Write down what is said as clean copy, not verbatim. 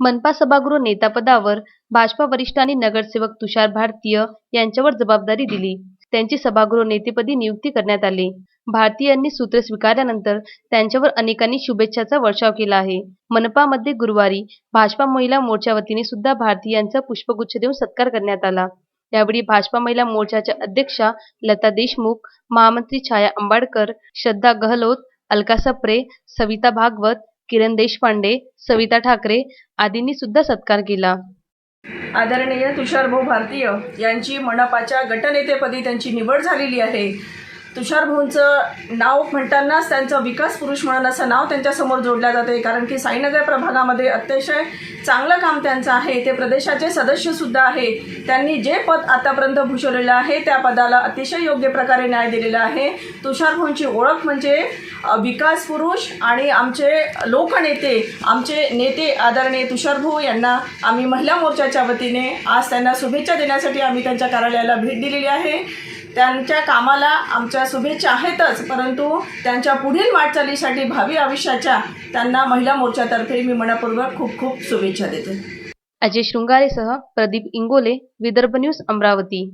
मनपा सभागृह नेतापदावर भाजपा वरिष्ठांनी नगरसेवक तुषार भारतीय यांच्यावर जबाबदारी दिली. त्यांची सभागृह नेतेपदी नियुक्ती करण्यात आली. भारतीय यांनी सूत्र स्वीकारल्यानंतर त्यांच्यावर अनेकांनी शुभेच्छाचा वर्षाव केला आहे. मनपामध्ये गुरुवारी भाजपा महिला मोर्चा वतीने सुद्धा भारतीय यांचा पुष्पगुच्छ देऊन सत्कार करण्यात आला. यावेळी भाजपा महिला मोर्चाच्या अध्यक्षा लता देशमुख, महामंत्री छाया अंबाडकर, श्रद्धा गहलोत, अलका सप्रे, सविता भागवत, किरण देशपांडे, सविता ठाकरे आदींनी सुद्धा सत्कार केला. आदरणीय तुषारभाऊ भारतीय यांची मनपाच्या गटनेतेपदी त्यांची निवड झालेली आहे. तुषारभाऊंचं नाव म्हणतानाच त्यांचं विकास पुरुष म्हणून असं नाव त्यांच्यासमोर जोडलं जाते, कारण की साईनगर प्रभागामध्ये अतिशय चांगलं काम त्यांचं आहे. ते प्रदेशाचे सदस्यसुद्धा आहे. त्यांनी जे पद आतापर्यंत भूषवलेलं आहे त्या पदाला अतिशय योग्य प्रकारे न्याय दिलेला आहे. तुषारभाऊंची ओळख म्हणजे विकास पुरुष आणि आमचे लोकनेते, आमचे नेते आदरणीय तुषारभाऊ यांना आम्ही महिला मोर्चाच्या वतीने आज त्यांना शुभेच्छा देण्यासाठी आम्ही त्यांच्या कार्यालयाला भेट दिलेली आहे. त्यांच्या कामाला आमच्या शुभेच्छा आहेतच, परंतु त्यांच्या पुढील वाटचालीसाठी भावी आयुष्याच्या त्यांना महिला मोर्चातर्फे मी मनपूर्वक खूप खूप शुभेच्छा देते. अजय शृंगारेसह प्रदीप इंगोले, विदर्भ न्यूज, अमरावती.